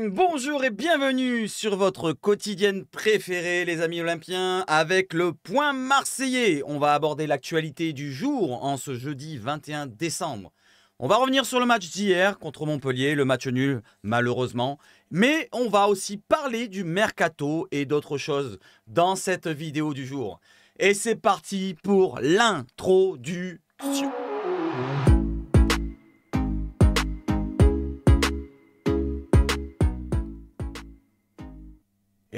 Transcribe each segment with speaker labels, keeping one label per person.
Speaker 1: Bonjour et bienvenue sur votre quotidienne préférée, les amis olympiens, avec le point marseillais. On va aborder l'actualité du jour en ce jeudi 21 décembre. On va revenir sur le match d'hier contre Montpellier, le match nul malheureusement. Mais on va aussi parler du mercato et d'autres choses dans cette vidéo du jour. Et c'est parti pour l'introduction.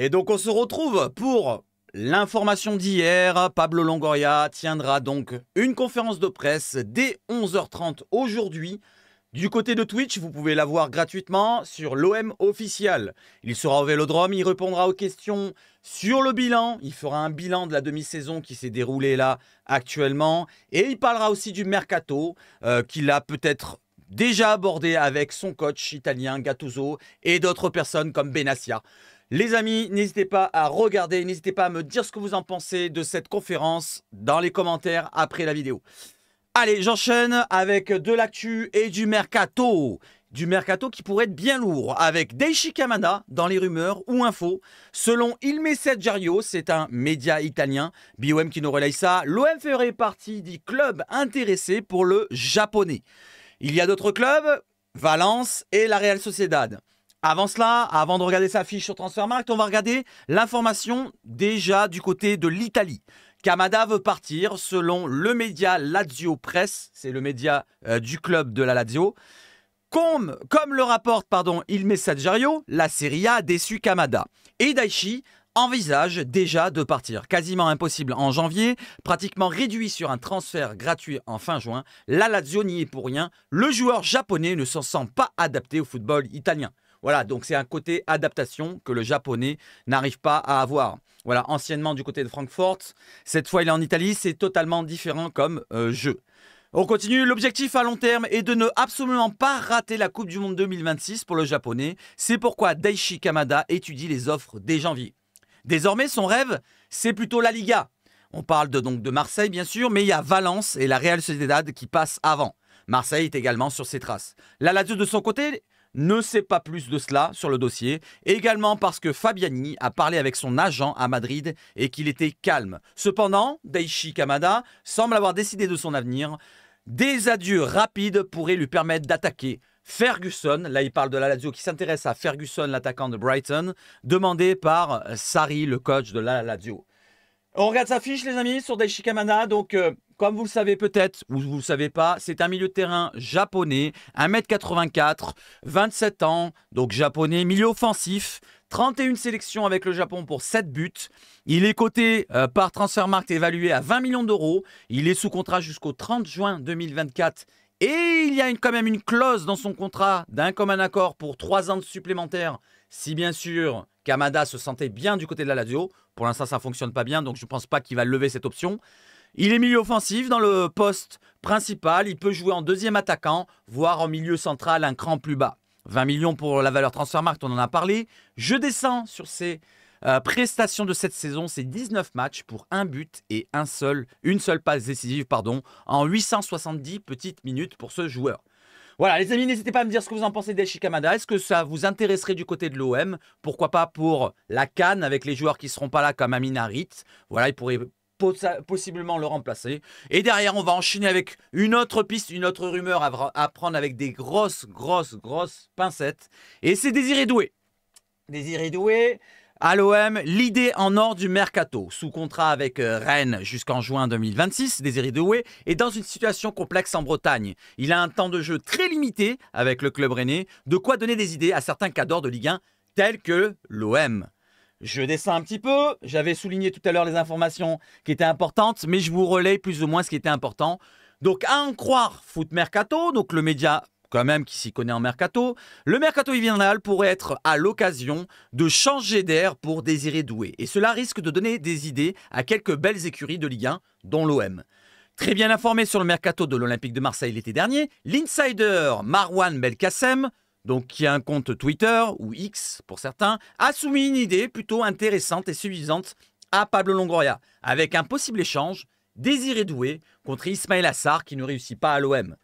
Speaker 1: Et donc on se retrouve pour l'information d'hier. Pablo Longoria tiendra donc une conférence de presse dès 11h30 aujourd'hui. Du côté de Twitch, vous pouvez la voir gratuitement sur l'OM officiel. Il sera au Vélodrome, il répondra aux questions sur le bilan. Il fera un bilan de la demi-saison qui s'est déroulée là actuellement. Et il parlera aussi du mercato qu'il a peut-être déjà abordé avec son coach italien Gattuso et d'autres personnes comme Benassia. Les amis, n'hésitez pas à regarder, n'hésitez pas à me dire ce que vous en pensez de cette conférence dans les commentaires après la vidéo. Allez, j'enchaîne avec de l'actu et du mercato. Du mercato qui pourrait être bien lourd, avec Daichi Kamada dans les rumeurs ou infos. Selon Il Messaggero, c'est un média italien, BOM qui nous relaye ça, l'OM ferait partie des clubs intéressés pour le japonais. Il y a d'autres clubs, Valence et la Real Sociedad. Avant cela, avant de regarder sa fiche sur Transfermarkt, on va regarder l'information déjà du côté de l'Italie. Kamada veut partir selon le média Lazio Press, c'est le média du club de la Lazio. Comme le rapporte Il Messaggero, la Serie A a déçu Kamada. Et Daichi envisage déjà de partir. Quasiment impossible en janvier, pratiquement réduit sur un transfert gratuit en fin juin. La Lazio n'y est pour rien. Le joueur japonais ne s'en sent pas adapté au football italien. Voilà, donc c'est un côté adaptation que le japonais n'arrive pas à avoir. Voilà, anciennement du côté de Francfort, cette fois il est en Italie, c'est totalement différent comme jeu. On continue, l'objectif à long terme est de ne absolument pas rater la Coupe du Monde 2026 pour le japonais. C'est pourquoi Daichi Kamada étudie les offres dès janvier. Désormais, son rêve, c'est plutôt la Liga. On parle donc de Marseille bien sûr, mais il y a Valence et la Real Sociedad qui passent avant. Marseille est également sur ses traces. La Lazio de son côté ne sait pas plus de cela sur le dossier, également parce que Fabiani a parlé avec son agent à Madrid et qu'il était calme. Cependant, Daichi Kamada semble avoir décidé de son avenir. Des adieux rapides pourraient lui permettre d'attaquer Ferguson. Là, il parle de la Lazio qui s'intéresse à Ferguson, l'attaquant de Brighton, demandé par Sarri, le coach de la Lazio. On regarde sa fiche, les amis, sur Daichi Kamada. Donc, comme vous le savez peut-être, ou vous ne le savez pas, c'est un milieu de terrain japonais, 1m84, 27 ans, donc japonais, milieu offensif, 31 sélections avec le Japon pour 7 buts. Il est coté par Transfermarkt évalué à 20 millions d'euros. Il est sous contrat jusqu'au 30 juin 2024. Et il y a quand même une clause dans son contrat d'un commun accord pour 3 ans de supplémentaires. Si bien sûr, Kamada se sentait bien du côté de la Lazio. Pour l'instant, ça ne fonctionne pas bien, donc je ne pense pas qu'il va lever cette option. Il est milieu offensif dans le poste principal. Il peut jouer en deuxième attaquant, voire en milieu central, un cran plus bas. 20 millions pour la valeur Transfermarkt, on en a parlé. Je descends sur ses prestations de cette saison. C'est 19 matchs pour un but et une seule passe décisive en 870 petites minutes pour ce joueur. Voilà les amis, n'hésitez pas à me dire ce que vous en pensez d'Daichi Kamada. Est-ce que ça vous intéresserait du côté de l'OM? Pourquoi pas pour la CAN avec les joueurs qui ne seront pas là comme Amin Harit. Voilà, il pourrait possiblement le remplacer. Et derrière, on va enchaîner avec une autre piste, une autre rumeur à prendre avec des grosses pincettes. Et c'est Désiré Doué. Désiré Doué, à l'OM, l'idée en or du mercato. Sous contrat avec Rennes jusqu'en juin 2026, Désiré Doué est dans une situation complexe en Bretagne. Il a un temps de jeu très limité avec le club rennais, de quoi donner des idées à certains cadors de Ligue 1 tels que l'OM. Je descends un petit peu, j'avais souligné tout à l'heure les informations qui étaient importantes, mais je vous relaye plus ou moins ce qui était important. Donc à en croire Foot Mercato, donc le média quand même qui s'y connaît en mercato, le mercato hivernal pourrait être à l'occasion de changer d'air pour Désiré Doué. Et cela risque de donner des idées à quelques belles écuries de Ligue 1, dont l'OM. Très bien informé sur le mercato de l'Olympique de Marseille l'été dernier, l'insider Marwan Belkacem, donc qui a un compte Twitter, ou X pour certains, a soumis une idée plutôt intéressante et suffisante à Pablo Longoria, avec un possible échange Désiré Doué contre Ismaël Assar qui ne réussit pas à l'OM.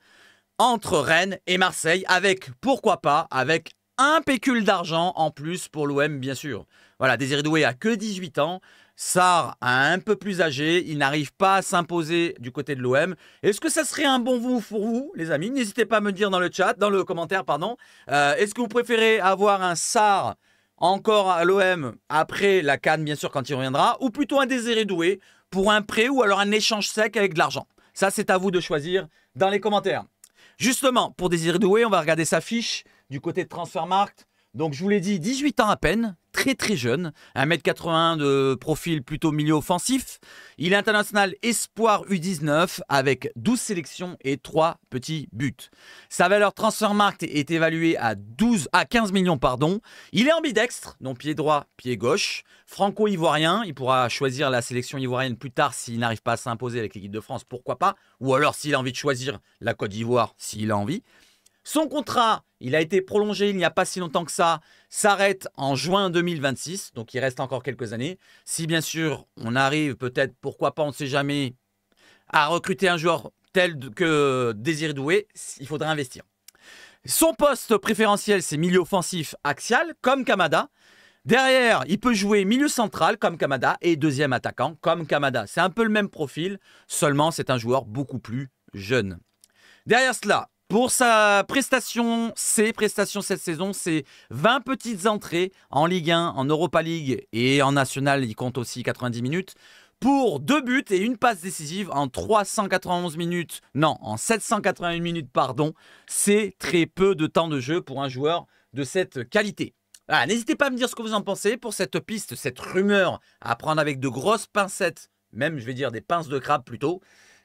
Speaker 1: Entre Rennes et Marseille, avec, pourquoi pas, avec un pécule d'argent en plus pour l'OM, bien sûr. Voilà, Désiré Doué a que 18 ans. Sarr, un peu plus âgé, il n'arrive pas à s'imposer du côté de l'OM. Est-ce que ça serait un bon move pour vous, les amis? N'hésitez pas à me dire dans le chat, dans le commentaire, pardon. Est-ce que vous préférez avoir un Sarr encore à l'OM après la CAN, bien sûr, quand il reviendra, ou plutôt un Désiré Doué pour un prêt ou alors un échange sec avec de l'argent? Ça, c'est à vous de choisir dans les commentaires. Justement, pour Désiré Doué, on va regarder sa fiche du côté de Transfermarkt. Donc, je vous l'ai dit, 18 ans à peine, très très jeune, 1m80 de profil plutôt milieu offensif. Il est international espoir U19 avec 12 sélections et 3 petits buts. Sa valeur Transfermarkt est évaluée à 15 millions. Pardon. Il est ambidextre, donc pied droit, pied gauche. Franco-ivoirien, il pourra choisir la sélection ivoirienne plus tard s'il n'arrive pas à s'imposer avec l'équipe de France, pourquoi pas. Ou alors s'il a envie de choisir la Côte d'Ivoire, s'il a envie. Son contrat, il a été prolongé il n'y a pas si longtemps que ça, s'arrête en juin 2026, donc il reste encore quelques années. Si bien sûr, on arrive peut-être, pourquoi pas, on ne sait jamais, à recruter un joueur tel que Désiré Doué, il faudra investir. Son poste préférentiel, c'est milieu offensif axial, comme Kamada. Derrière, il peut jouer milieu central, comme Kamada, et deuxième attaquant, comme Kamada. C'est un peu le même profil, seulement c'est un joueur beaucoup plus jeune. Derrière cela, pour sa prestation, ses prestations cette saison, c'est 20 petites entrées en Ligue 1, en Europa League et en National, il compte aussi 90 minutes. Pour 2 buts et une passe décisive en 391 minutes, non, en 781 minutes, pardon. C'est très peu de temps de jeu pour un joueur de cette qualité. Voilà, n'hésitez pas à me dire ce que vous en pensez pour cette piste, cette rumeur à prendre avec de grosses pincettes, même je vais dire des pinces de crabe plutôt.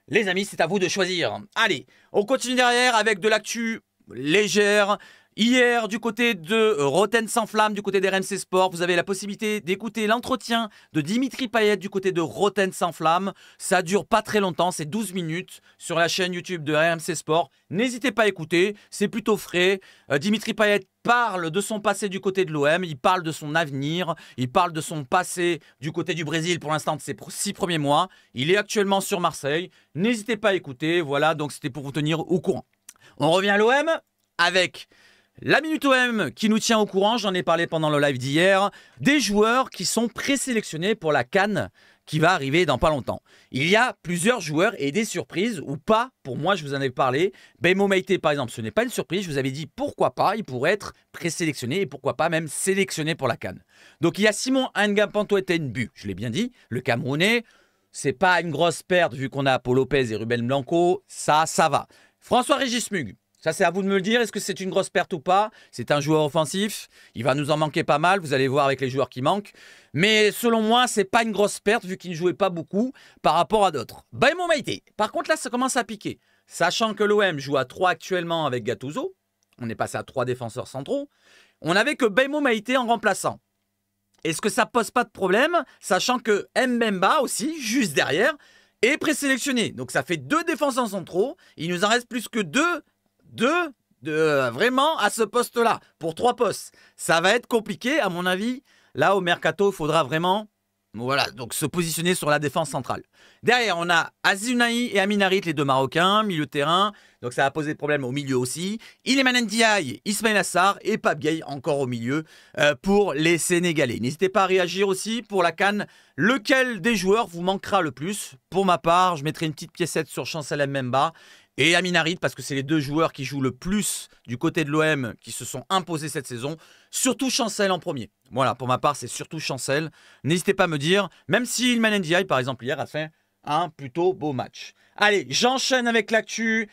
Speaker 1: Les amis, c'est à vous de choisir. Allez, on continue derrière avec de l'actu légère. Hier, du côté de Rotten sans flamme, du côté des RMC Sport, vous avez la possibilité d'écouter l'entretien de Dimitri Payet du côté de Rotten sans flamme. Ça dure pas très longtemps, c'est 12 minutes sur la chaîne YouTube de RMC Sport. N'hésitez pas à écouter, c'est plutôt frais. Dimitri Payet parle de son passé du côté de l'OM, il parle de son avenir, il parle de son passé du côté du Brésil pour l'instant de ses 6 premiers mois. Il est actuellement sur Marseille. N'hésitez pas à écouter, voilà, donc c'était pour vous tenir au courant. On revient à l'OM avec la Minute OM qui nous tient au courant, j'en ai parlé pendant le live d'hier, des joueurs qui sont présélectionnés pour la CAN qui va arriver dans pas longtemps. Il y a plusieurs joueurs et des surprises ou pas, pour moi je vous en ai parlé. Bemo Meïté par exemple, ce n'est pas une surprise, je vous avais dit pourquoi pas, il pourrait être présélectionné et pourquoi pas même sélectionné pour la CAN. Donc il y a Simon N'Gampantoete-Nbu, je l'ai bien dit, le Camerounais, c'est pas une grosse perte vu qu'on a Paul Lopez et Ruben Blanco, ça va. François-Régis Mug. Ça, c'est à vous de me le dire. Est-ce que c'est une grosse perte ou pas? C'est un joueur offensif. Il va nous en manquer pas mal. Vous allez voir avec les joueurs qui manquent. Mais selon moi, c'est pas une grosse perte vu qu'il ne jouait pas beaucoup par rapport à d'autres. Bemo Meïté. Par contre, là, ça commence à piquer. Sachant que l'OM joue à 3 actuellement avec Gattuso. On est passé à 3 défenseurs centraux. On n'avait que Bemo Meïté en remplaçant. Est-ce que ça pose pas de problème? Sachant que Mbemba aussi, juste derrière, est présélectionné. Donc ça fait 2 défenseurs centraux. Il nous en reste plus que 2 vraiment à ce poste-là, pour 3 postes. Ça va être compliqué, à mon avis. Là, au Mercato, il faudra vraiment donc se positionner sur la défense centrale. Derrière, on a Azunaï et Amin Harit, les 2 Marocains, milieu de terrain. Donc ça va poser problème au milieu aussi. Iliman Ndiaye, Ismaïla Assar et Pape Gueye encore au milieu pour les Sénégalais. N'hésitez pas à réagir aussi pour la CAN. Lequel des joueurs vous manquera le plus? Pour ma part, je mettrai une petite piécette sur Chancel Mbemba et Amin Harit parce que c'est les 2 joueurs qui jouent le plus du côté de l'OM qui se sont imposés cette saison. Surtout Chancel en premier. Voilà, pour ma part, c'est surtout Chancel. N'hésitez pas à me dire, même si Iliman Ndiaye, par exemple, hier a fait un plutôt beau match. Allez, j'enchaîne avec l'actu,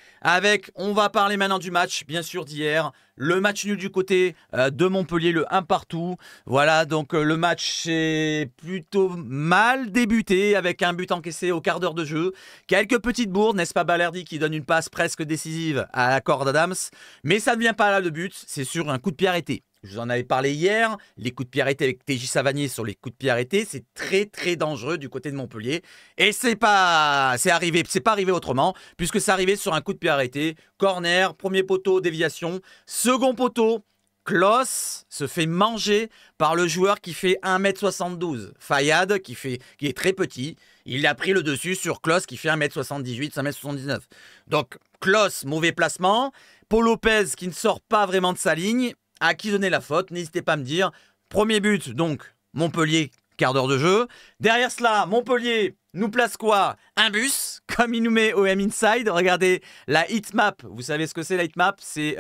Speaker 1: on va parler maintenant du match, bien sûr, d'hier. Le match nul du côté de Montpellier, le 1 partout. Voilà, donc le match est plutôt mal débuté avec un but encaissé au quart d'heure de jeu. Quelques petites bourdes, n'est-ce pas Balerdi qui donne une passe presque décisive à la corde d'Adams. Mais ça ne vient pas là le but, c'est sur un coup de pied arrêté. Je vous en avais parlé hier, les coups de pied arrêtés avec TJ Savanier sur les coups de pied arrêtés, c'est très très dangereux du côté de Montpellier. Et c'est pas arrivé autrement, puisque c'est arrivé sur un coup de pied arrêté, corner, premier poteau, déviation, second poteau, Klos se fait manger par le joueur qui fait 1m72. Fayad, qui est très petit, il a pris le dessus sur Klos qui fait 1m78, 1m79. Donc Klos, mauvais placement. Paul Lopez qui ne sort pas vraiment de sa ligne. à qui donner la faute. N'hésitez pas à me dire. Premier but, donc, Montpellier, quart d'heure de jeu. Derrière cela, Montpellier nous place quoi? Un bus, comme il nous met OM Inside. Regardez la heatmap. Vous savez ce que c'est la heatmap? C'est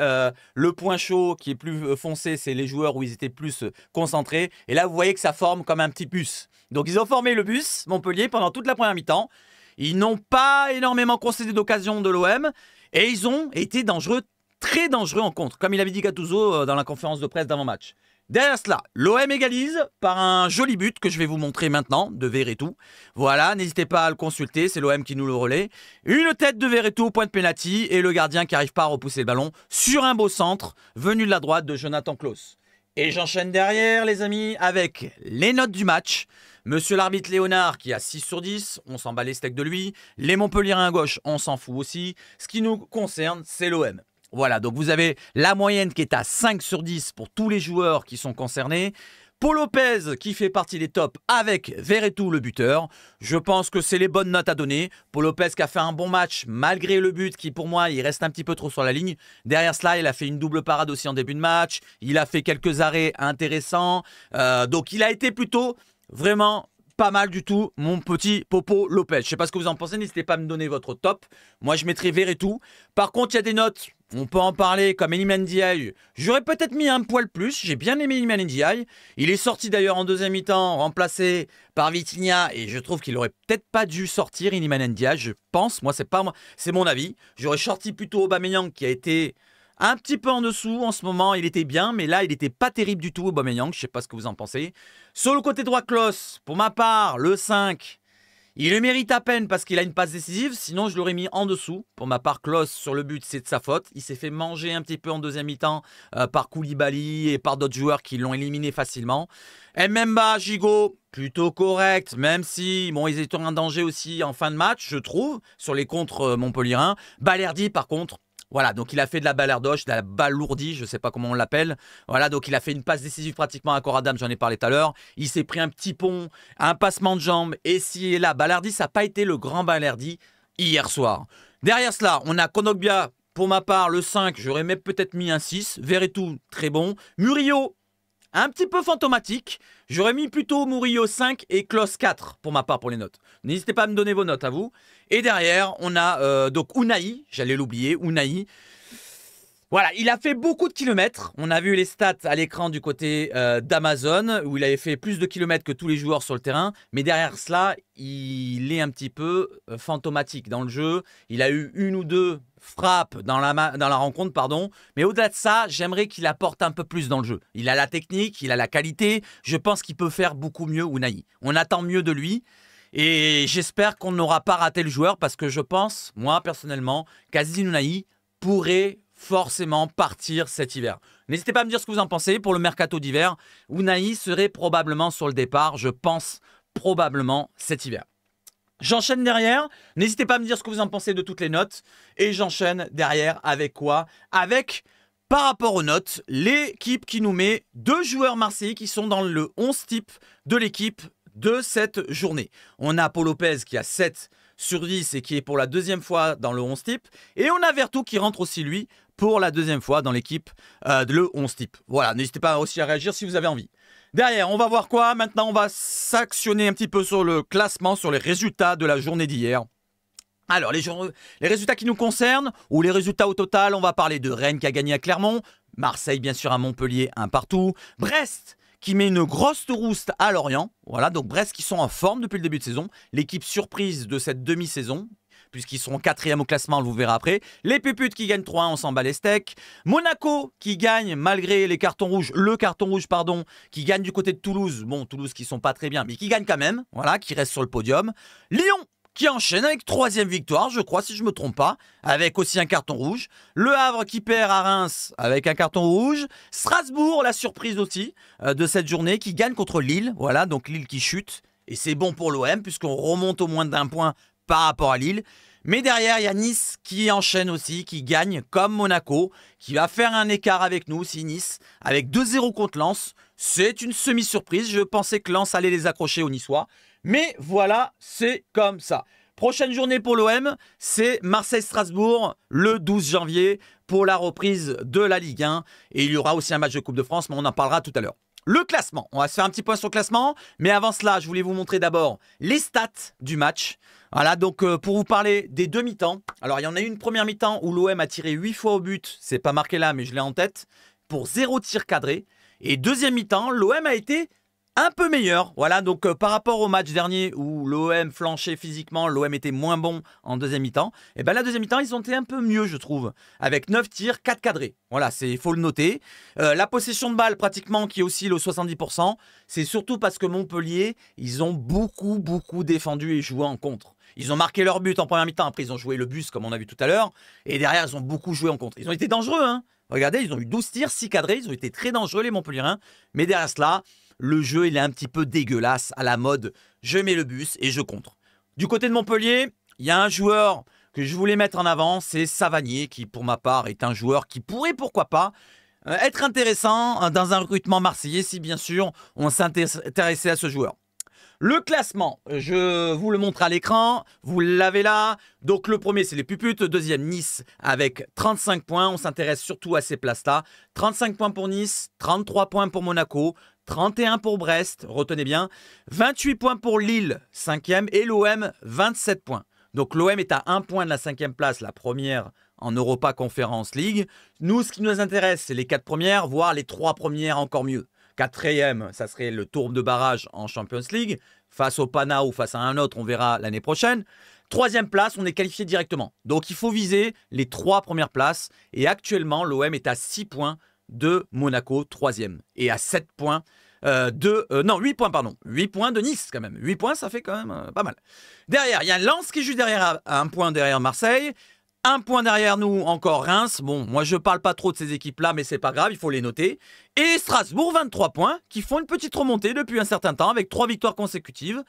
Speaker 1: le point chaud qui est plus foncé. C'est les joueurs où ils étaient plus concentrés. Et là, vous voyez que ça forme comme un petit bus. Donc, ils ont formé le bus, Montpellier, pendant toute la première mi-temps. Ils n'ont pas énormément concédé d'occasion de l'OM. Et ils ont été dangereux, très dangereux en contre, comme il avait dit Gattuso dans la conférence de presse d'avant-match. Derrière cela, l'OM égalise par un joli but que je vais vous montrer maintenant, de Verretou. Voilà, n'hésitez pas à le consulter, c'est l'OM qui nous le relaie. Une tête de Verretou, point de pénalty, et le gardien qui n'arrive pas à repousser le ballon sur un beau centre, venu de la droite de Jonathan Klaus. Et j'enchaîne derrière, les amis, avec les notes du match. Monsieur l'arbitre Léonard qui a 6 sur 10, on s'en bat les steaks de lui. Les Montpelliérains à gauche, on s'en fout aussi. Ce qui nous concerne, c'est l'OM. Voilà, donc vous avez la moyenne qui est à 5 sur 10 pour tous les joueurs qui sont concernés. Paul Lopez qui fait partie des tops avec Verretou le buteur. Je pense que c'est les bonnes notes à donner. Paul Lopez qui a fait un bon match malgré le but qui pour moi il reste un petit peu trop sur la ligne. Derrière cela il a fait une double parade aussi en début de match. Il a fait quelques arrêts intéressants. Donc il a été plutôt vraiment pas mal du tout, mon petit Popo Lopez. Je sais pas ce que vous en pensez, n'hésitez pas à me donner votre top. Moi, je mettrai Verretou. Par contre, il y a des notes, on peut en parler, comme Iliman Ndiaye. J'aurais peut-être mis un poil plus, j'ai bien aimé Iliman Ndiaye. Il est sorti d'ailleurs en deuxième mi-temps, remplacé par Vitinha, et je trouve qu'il aurait peut-être pas dû sortir Iliman Ndiaye, je pense. Moi, c'est mon avis. J'aurais sorti plutôt Aubameyang, qui a été un petit peu en dessous en ce moment, il était bien, mais là, il n'était pas terrible du tout, Aubameyang. Je ne sais pas ce que vous en pensez. Sur le côté droit, Klaus, pour ma part, le 5, il le mérite à peine parce qu'il a une passe décisive. Sinon, je l'aurais mis en dessous. Pour ma part, Klaus, sur le but, c'est de sa faute. Il s'est fait manger un petit peu en deuxième mi-temps par Koulibaly et par d'autres joueurs qui l'ont éliminé facilement. Mbemba, Gigot, plutôt correct, même si bon, ils étaient en danger aussi en fin de match, je trouve, sur les contres montpelliérains. Balerdi, par contre, voilà, donc il a fait de la balardoche, de la balourdie, je ne sais pas comment on l'appelle. Voilà, donc il a fait une passe décisive pratiquement à Coradam, j'en ai parlé tout à l'heure. Il s'est pris un petit pont, un passement de jambes, et si et là, Balerdi, ça n'a pas été le grand Balerdi hier soir. Derrière cela, on a Kondogbia, pour ma part, le 5, j'aurais même peut-être mis un 6. Verretou, très bon. Murillo, un petit peu fantomatique. J'aurais mis plutôt Murillo 5 et Klaus 4 pour ma part pour les notes. N'hésitez pas à me donner vos notes à vous. Et derrière, on a donc Unai, j'allais l'oublier, Unai. Voilà, il a fait beaucoup de kilomètres. On a vu les stats à l'écran du côté d'Amazon, où il avait fait plus de kilomètres que tous les joueurs sur le terrain. Mais derrière cela, il est un petit peu fantomatique dans le jeu. Il a eu une ou deux frappes dans la rencontre, pardon. Mais au-delà de ça, j'aimerais qu'il apporte un peu plus dans le jeu. Il a la technique, il a la qualité. Je pense qu'il peut faire beaucoup mieux, Unai. On attend mieux de lui. Et j'espère qu'on n'aura pas raté le joueur parce que je pense, moi personnellement, qu'Aziz Unai pourrait forcément partir cet hiver. N'hésitez pas à me dire ce que vous en pensez. Pour le mercato d'hiver, Unai serait probablement sur le départ, je pense probablement cet hiver. J'enchaîne derrière. N'hésitez pas à me dire ce que vous en pensez de toutes les notes. Et j'enchaîne derrière avec quoi? Avec, par rapport aux notes, l'équipe qui nous met 2 joueurs marseillais qui sont dans le 11 type de l'équipe de cette journée. On a Paul Lopez qui a 7 sur 10 et qui est pour la deuxième fois dans le 11 type. Et on a Verretou qui rentre aussi lui pour la deuxième fois dans l'équipe de le 11 type. Voilà, n'hésitez pas aussi à réagir si vous avez envie. Derrière, on va voir quoi? Maintenant, on va s'actionner un petit peu sur le classement, sur les résultats de la journée d'hier. Alors, les résultats qui nous concernent, ou les résultats au total, on va parler de Rennes qui a gagné à Clermont, Marseille bien sûr à Montpellier, un partout, Brest qui met une grosse rouste à Lorient. Voilà, donc Brest qui sont en forme depuis le début de saison. L'équipe surprise de cette demi-saison, puisqu'ils seront 4e au classement, on vous verra après. Les Puputes qui gagnent 3-1, on s'en bat les steaks. Monaco qui gagne malgré les cartons rouges, qui gagne du côté de Toulouse. Bon, Toulouse qui sont pas très bien, mais qui gagne quand même, voilà, qui reste sur le podium. Lyon qui enchaîne avec 3e victoire, je crois, si je ne me trompe pas, avec aussi un carton rouge. Le Havre qui perd à Reims avec un carton rouge. Strasbourg, la surprise aussi de cette journée, qui gagne contre Lille. Voilà, donc Lille qui chute. Et c'est bon pour l'OM, puisqu'on remonte au moins d'1 point par rapport à Lille. Mais derrière, il y a Nice qui enchaîne aussi, qui gagne comme Monaco, qui va faire un écart avec nous aussi, Nice, avec 2-0 contre Lens. C'est une semi-surprise. Je pensais que Lens allait les accrocher aux Niçois. Mais voilà, c'est comme ça. Prochaine journée pour l'OM, c'est Marseille-Strasbourg le 12 janvier pour la reprise de la Ligue 1. Et il y aura aussi un match de Coupe de France, mais on en parlera tout à l'heure. Le classement, on va se faire un petit point sur le classement, mais avant cela, je voulais vous montrer d'abord les stats du match. Voilà, donc pour vous parler des deux mi-temps. Alors, il y en a une première mi-temps où l'OM a tiré 8 fois au but, c'est pas marqué là, mais je l'ai en tête, pour 0 tir cadré. Et deuxième mi-temps, l'OM a été un peu meilleur. Voilà, donc par rapport au match dernier où l'OM flanchait physiquement, l'OM était moins bon en deuxième mi-temps, et bien la deuxième mi-temps, ils ont été un peu mieux, je trouve, avec 9 tirs, 4 cadrés. Voilà, il faut le noter. La possession de balle, pratiquement, qui oscille aux 70%, c'est surtout parce que Montpellier, ils ont beaucoup défendu et joué en contre. Ils ont marqué leur but en première mi-temps, après ils ont joué le bus, comme on a vu tout à l'heure, et derrière, ils ont beaucoup joué en contre. Ils ont été dangereux, hein. Regardez, ils ont eu 12 tirs, 6 cadrés, ils ont été très dangereux, les Montpelliérains, mais derrière cela, le jeu, il est un petit peu dégueulasse, à la mode. Je mets le bus et je contre. Du côté de Montpellier, il y a un joueur que je voulais mettre en avant, c'est Savanier, qui pour ma part est un joueur qui pourrait, pourquoi pas, être intéressant dans un recrutement marseillais, si bien sûr on s'intéressait à ce joueur. Le classement, je vous le montre à l'écran, vous l'avez là. Donc le premier, c'est les Puputes, deuxième Nice avec 35 points. On s'intéresse surtout à ces places-là. 35 points pour Nice, 33 points pour Monaco, 31 pour Brest, retenez bien, 28 points pour Lille, 5e, et l'OM, 27 points. Donc l'OM est à 1 point de la 5e place, la première en Europa Conference League. Nous, ce qui nous intéresse, c'est les 4 premières, voire les 3 premières encore mieux. 4e, ça serait le tour de barrage en Champions League. Face au Pana ou face à un autre, on verra l'année prochaine. 3e place, on est qualifié directement. Donc il faut viser les 3 premières places. Et actuellement, l'OM est à 6 points de Monaco, 3e. Et à 7 points non, 8 points, pardon. 8 points de Nice, quand même. 8 points, ça fait quand même pas mal. Derrière, il y a Lens qui est juste derrière, à 1 point derrière Marseille. 1 point derrière nous, encore Reims. Bon, moi, je parle pas trop de ces équipes-là, mais c'est pas grave, il faut les noter. Et Strasbourg, 23 points, qui font une petite remontée depuis un certain temps, avec 3 victoires consécutives.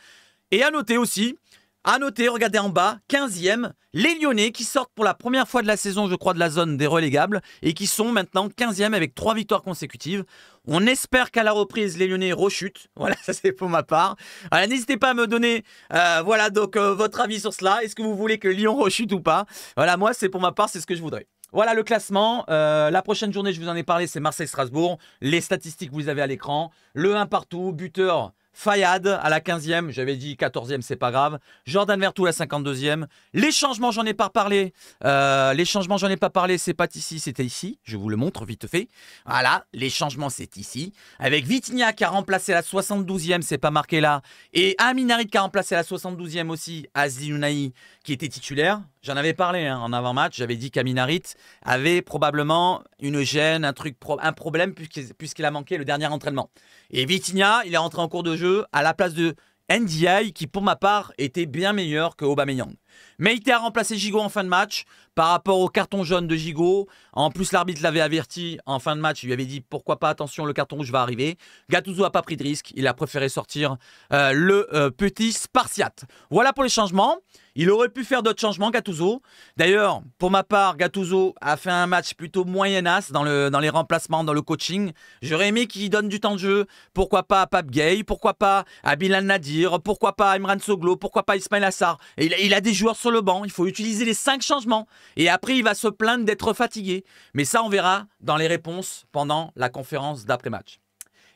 Speaker 1: Et à noter aussi, regardez en bas, 15e, les Lyonnais qui sortent pour la première fois de la saison, je crois, de la zone des relégables et qui sont maintenant 15e avec 3 victoires consécutives. On espère qu'à la reprise, les Lyonnais rechutent. Voilà, ça c'est pour ma part. Voilà, n'hésitez pas à me donner votre avis sur cela. Est-ce que vous voulez que Lyon rechute ou pas? Voilà, moi, c'est pour ma part, c'est ce que je voudrais. Voilà le classement. La prochaine journée, je vous en ai parlé, c'est Marseille-Strasbourg. Les statistiques, vous les avez à l'écran. Le 1 partout, buteur Fayad à la 15e, j'avais dit 14e, c'est pas grave. Jordan Vertou à la 52e. Les changements, j'en ai pas parlé. C'est pas ici, c'était ici. Je vous le montre vite fait. Voilà, les changements, c'est ici. Avec Vitinha qui a remplacé à la 72e, c'est pas marqué là. Et Amin Harit qui a remplacé à la 72e aussi, Aziz Ounahi qui était titulaire. J'en avais parlé en avant-match. J'avais dit qu'Amin Harit avait probablement une gêne, un problème puisqu'il a manqué le dernier entraînement. Et Vitinha, il est rentré en cours de jeu à la place de Ndiaye qui, pour ma part, était bien meilleur que Aubameyang. Meïté a remplacé Gigot en fin de match par rapport au carton jaune de Gigot. En plus, l'arbitre l'avait averti en fin de match. Il lui avait dit pourquoi pas, attention, le carton rouge va arriver. Gattuso n'a pas pris de risque. Il a préféré sortir le petit Spartiate. Voilà pour les changements. Il aurait pu faire d'autres changements, Gattuso. D'ailleurs, pour ma part, Gattuso a fait un match plutôt moyennasse dans les remplacements, dans le coaching. J'aurais aimé qu'il donne du temps de jeu. Pourquoi pas à Pape Gueye, pourquoi pas à Bilal Nadir, pourquoi pas à Imran Soglo, pourquoi pas à Ismail Assar. Et il a des joueurs sur le banc. Il faut utiliser les 5 changements. Et après, il va se plaindre d'être fatigué. Mais ça, on verra dans les réponses pendant la conférence d'après-match.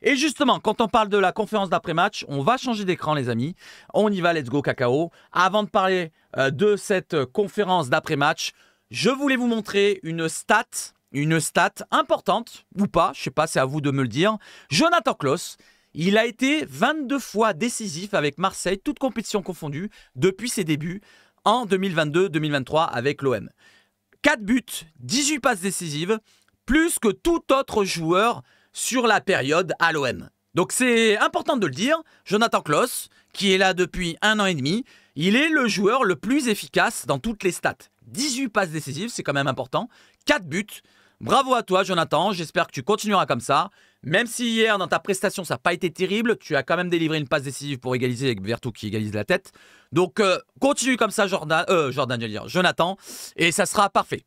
Speaker 1: Et justement, quand on parle de la conférence d'après-match, on va changer d'écran, les amis. On y va, let's go cacao. Avant de parler de cette conférence d'après-match, je voulais vous montrer une stat importante, ou pas, je sais pas, c'est à vous de me le dire. Jonathan Klaus, il a été 22 fois décisif avec Marseille, toutes compétitions confondues, depuis ses débuts en 2022-2023 avec l'OM. 4 buts, 18 passes décisives, plus que tout autre joueur sur la période à l'OM. Donc c'est important de le dire, Jonathan Klaus, qui est là depuis 1 an et demi, il est le joueur le plus efficace dans toutes les stats. 18 passes décisives, c'est quand même important, 4 buts. Bravo à toi Jonathan, j'espère que tu continueras comme ça. Même si hier dans ta prestation ça n'a pas été terrible, tu as quand même délivré une passe décisive pour égaliser avec Vertou qui égalise la tête. Donc continue comme ça Jonathan, et ça sera parfait.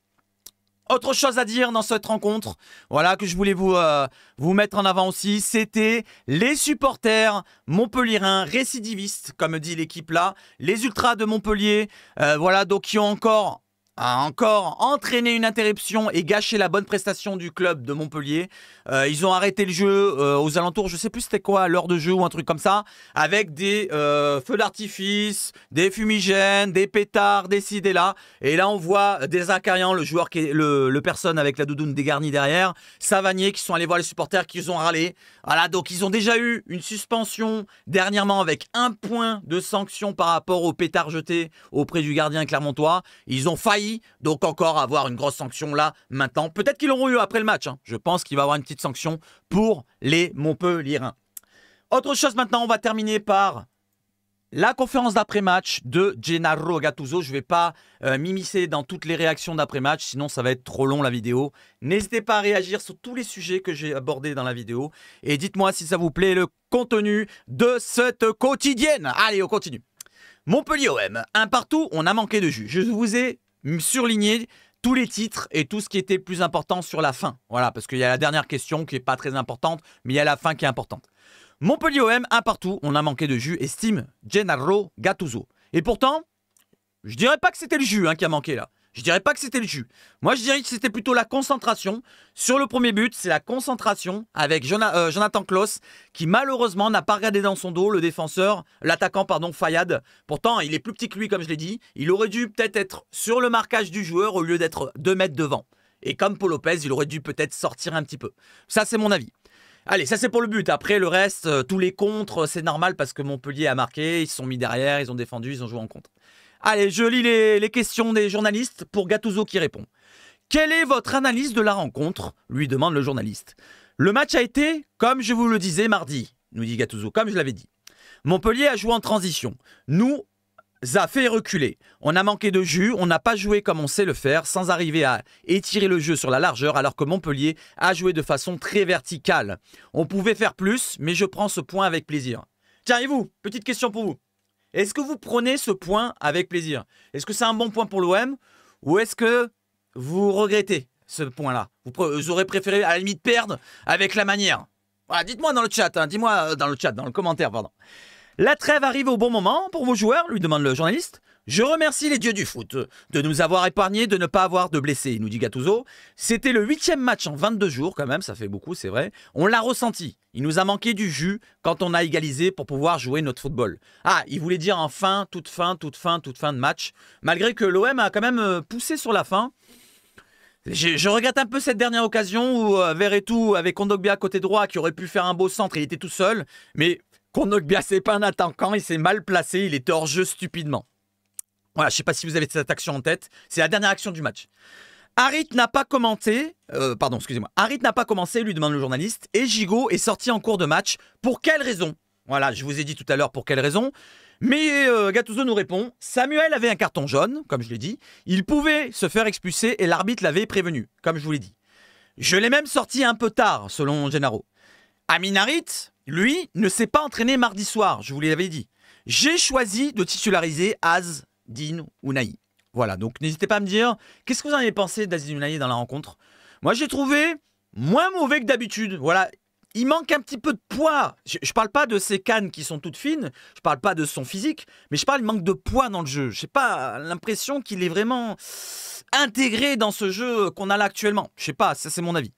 Speaker 1: Autre chose à dire dans cette rencontre, voilà que je voulais vous mettre en avant aussi, c'était les supporters montpelliérains récidivistes, comme dit l'équipe là, les ultras de Montpellier, voilà donc qui ont encore entraîné une interruption et gâché la bonne prestation du club de Montpellier. Ils ont arrêté le jeu aux alentours, je sais plus c'était quoi, l'heure de jeu ou un truc comme ça, avec des feux d'artifice, des fumigènes, des pétards, des ci, des là. Et là on voit des Zakarian, le joueur qui est le personne avec la doudoune dégarnie derrière, Savanier qui sont allés voir les supporters qui ont râlé. Voilà, donc ils ont déjà eu une suspension dernièrement avec 1 point de sanction par rapport au pétard jeté auprès du gardien clermontois. Ils ont failli donc encore avoir une grosse sanction là maintenant. Peut-être qu'ils l'auront eu après le match. Je pense qu'il va y avoir une petite sanction pour les Montpelliérains. Autre chose maintenant, on va terminer par la conférence d'après-match de Gennaro Gattuso. Je ne vais pas m'immiscer dans toutes les réactions d'après-match, sinon ça va être trop long la vidéo. N'hésitez pas à réagir sur tous les sujets que j'ai abordés dans la vidéo. Et dites-moi si ça vous plaît le contenu de cette quotidienne. Allez, on continue. Montpellier OM, un partout, on a manqué de jus. Je vous ai surligné tous les titres et tout ce qui était le plus important sur la fin. Voilà, parce qu'il y a la dernière question qui n'est pas très importante, mais il y a la fin qui est importante. Montpellier OM, un partout, on a manqué de jus, estime Gennaro Gattuso. Et pourtant, je dirais pas que c'était le jus qui a manqué là. Je dirais pas que c'était le jus. Moi, je dirais que c'était plutôt la concentration. Sur le premier but, c'est la concentration avec Jonathan Klaus, qui malheureusement n'a pas regardé dans son dos le défenseur, l'attaquant, pardon, Fayad. Pourtant, il est plus petit que lui, comme je l'ai dit. Il aurait dû peut-être être sur le marquage du joueur au lieu d'être 2 mètres devant. Et comme Paul Lopez, il aurait dû peut-être sortir un petit peu. Ça, c'est mon avis. Allez, ça c'est pour le but. Après, le reste, tous les contres, c'est normal parce que Montpellier a marqué. Ils se sont mis derrière, ils ont défendu, ils ont joué en contre. Allez, je lis les questions des journalistes pour Gattuso qui répond. Quelle est votre analyse de la rencontre lui demande le journaliste. Le match a été, comme je vous le disais mardi, nous dit Gattuso, comme je l'avais dit. Montpellier a joué en transition. Nous a fait reculer. On a manqué de jus, on n'a pas joué comme on sait le faire, sans arriver à étirer le jeu sur la largeur, alors que Montpellier a joué de façon très verticale. On pouvait faire plus, mais je prends ce point avec plaisir. Tiens, et vous, petite question pour vous. Est-ce que vous prenez ce point avec plaisir? Est-ce que c'est un bon point pour l'OM? Ou est-ce que vous regrettez ce point-là? Vous aurez préféré à la limite perdre avec la manière? Voilà, dites-moi dans le chat, dis-moi dans le commentaire, pardon. La trêve arrive au bon moment pour vos joueurs, lui demande le journaliste. Je remercie les dieux du foot de nous avoir épargnés de ne pas avoir de blessés, nous dit Gattuso. C'était le 8e match en 22 jours quand même, ça fait beaucoup, c'est vrai. On l'a ressenti. Il nous a manqué du jus quand on a égalisé pour pouvoir jouer notre football. Ah, il voulait dire en fin, toute fin de match. Malgré que l'OM a quand même poussé sur la fin. Je regrette un peu cette dernière occasion où Verretou avec Kondogbia côté droit qui aurait pu faire un beau centre, il était tout seul. Mais Kondogbia, c'est pas un attaquant, il s'est mal placé, il était hors jeu stupidement. Voilà, je ne sais pas si vous avez cette action en tête. C'est la dernière action du match. Harit n'a pas commenté. Harit n'a pas commencé, lui demande le journaliste. Et Gigot est sorti en cours de match. Pour quelle raison? Voilà, je vous ai dit tout à l'heure pour quelle raison. Mais Gattuso nous répond. Samuel avait un carton jaune, comme je l'ai dit. Il pouvait se faire expulser et l'arbitre l'avait prévenu, comme je vous l'ai dit. Je l'ai même sorti un peu tard, selon Gennaro. Amin Harit, lui, ne s'est pas entraîné mardi soir, je vous l'avais dit. J'ai choisi de titulariser Az Din Ounahi. Voilà, donc n'hésitez pas à me dire, qu'est-ce que vous en avez pensé d'Aziz Ounahi dans la rencontre? Moi, j'ai trouvé moins mauvais que d'habitude. Voilà, il manque un petit peu de poids. Je parle pas de ses cannes qui sont toutes fines, je parle pas de son physique, mais je parle du manque de poids dans le jeu. Je n'ai pas l'impression qu'il est vraiment intégré dans ce jeu qu'on a là actuellement. Je sais pas, ça c'est mon avis.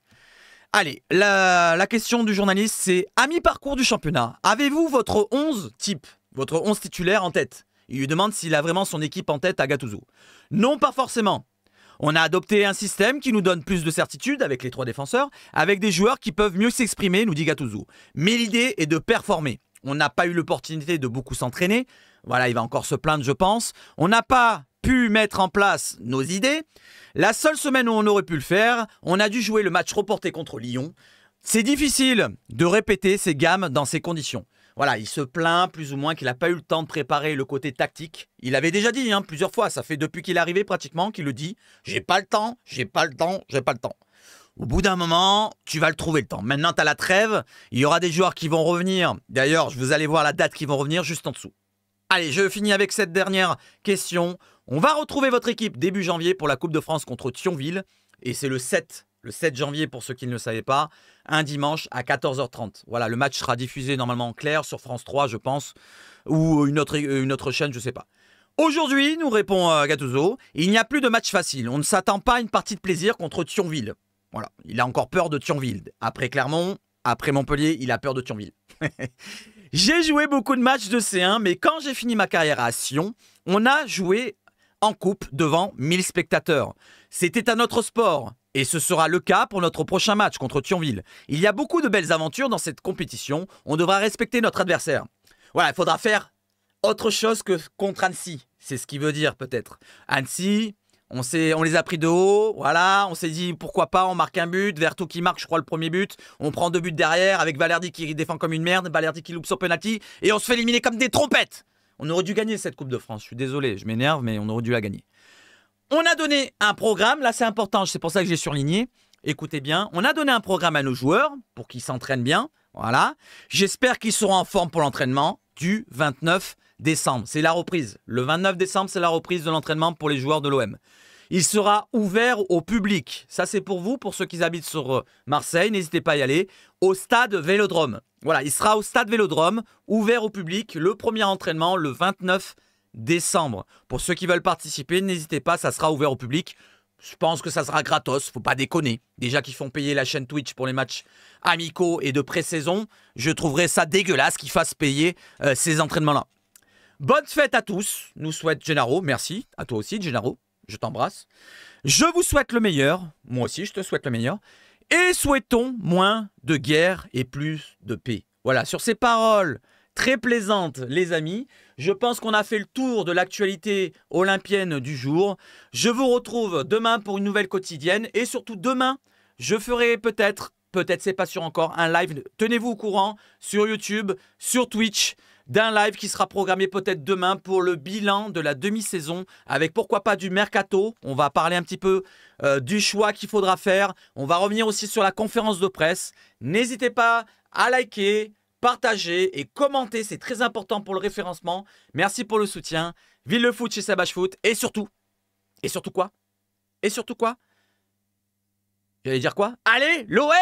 Speaker 1: Allez, la question du journaliste, c'est à mi-parcours du championnat, avez-vous votre 11 type, votre 11 titulaire en tête? Il lui demande s'il a vraiment son équipe en tête à Gattuso. Non, pas forcément. On a adopté un système qui nous donne plus de certitude avec les 3 défenseurs, avec des joueurs qui peuvent mieux s'exprimer, nous dit Gattuso. Mais l'idée est de performer. On n'a pas eu l'opportunité de beaucoup s'entraîner. Voilà, il va encore se plaindre, je pense. On n'a pas pu mettre en place nos idées. La seule semaine où on aurait pu le faire, on a dû jouer le match reporté contre Lyon. C'est difficile de répéter ces gammes dans ces conditions. Voilà, il se plaint plus ou moins qu'il n'a pas eu le temps de préparer le côté tactique. Il avait déjà dit plusieurs fois, ça fait depuis qu'il est arrivé pratiquement qu'il le dit. J'ai pas le temps, j'ai pas le temps, j'ai pas le temps. Au bout d'un moment, tu vas le trouver le temps. Maintenant, tu as la trêve, il y aura des joueurs qui vont revenir. D'ailleurs, vous allez voir la date qui vont revenir juste en dessous. Allez, je finis avec cette dernière question. On va retrouver votre équipe début janvier pour la Coupe de France contre Thionville. Et c'est le 7 janvier pour ceux qui ne le savaient pas, un dimanche à 14h30. Voilà, le match sera diffusé normalement en clair sur France 3, je pense, ou une autre chaîne, je ne sais pas. Aujourd'hui, nous répond Gattuso, il n'y a plus de match facile. On ne s'attend pas à une partie de plaisir contre Thionville. Voilà, il a encore peur de Thionville. Après Clermont, après Montpellier, il a peur de Thionville. J'ai joué beaucoup de matchs de C1, mais quand j'ai fini ma carrière à Sion, on a joué en coupe devant 1000 spectateurs. C'était un autre sport. Et ce sera le cas pour notre prochain match contre Thionville. Il y a beaucoup de belles aventures dans cette compétition. On devra respecter notre adversaire. Voilà, il faudra faire autre chose que contre Annecy. C'est ce qu'il veut dire peut-être. Annecy, on les a pris de haut. Voilà, on s'est dit pourquoi pas, on marque un but. Verto qui marque, je crois, le premier but. On prend 2 buts derrière avec Valerdi qui défend comme une merde. Valerdi qui loupe son penalty. Et on se fait éliminer comme des trompettes. On aurait dû gagner cette Coupe de France. Je suis désolé, je m'énerve, mais on aurait dû la gagner. On a donné un programme, là c'est important, c'est pour ça que j'ai surligné. Écoutez bien, on a donné un programme à nos joueurs pour qu'ils s'entraînent bien. Voilà. J'espère qu'ils seront en forme pour l'entraînement du 29 décembre. C'est la reprise. Le 29 décembre, c'est la reprise de l'entraînement pour les joueurs de l'OM. Il sera ouvert au public. Ça c'est pour vous, pour ceux qui habitent sur Marseille, n'hésitez pas à y aller. Au stade Vélodrome. Voilà, il sera au stade Vélodrome, ouvert au public, le premier entraînement le 29 décembre. Pour ceux qui veulent participer, n'hésitez pas, ça sera ouvert au public. Je pense que ça sera gratos, faut pas déconner. Déjà qu'ils font payer la chaîne Twitch pour les matchs amicaux et de pré-saison, je trouverais ça dégueulasse qu'ils fassent payer ces entraînements-là. Bonne fête à tous, nous souhaite Gennaro, merci. À toi aussi Gennaro, je t'embrasse. Je vous souhaite le meilleur, moi aussi je te souhaite le meilleur. Et souhaitons moins de guerre et plus de paix. Voilà, sur ces paroles très plaisantes, les amis, je pense qu'on a fait le tour de l'actualité olympienne du jour. Je vous retrouve demain pour une nouvelle quotidienne. Et surtout demain, je ferai peut-être c'est pas sûr encore, un live. Tenez-vous au courant sur YouTube, sur Twitch, d'un live qui sera programmé peut-être demain pour le bilan de la demi-saison avec pourquoi pas du mercato. On va parler un petit peu du choix qu'il faudra faire. On va revenir aussi sur la conférence de presse. N'hésitez pas à liker, partager et commenter, c'est très important pour le référencement. Merci pour le soutien. Vive le foot chez Sabache Foot. Et surtout quoi? J'allais dire quoi? Allez, l'OM.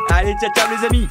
Speaker 1: Allez, ciao, ciao les amis.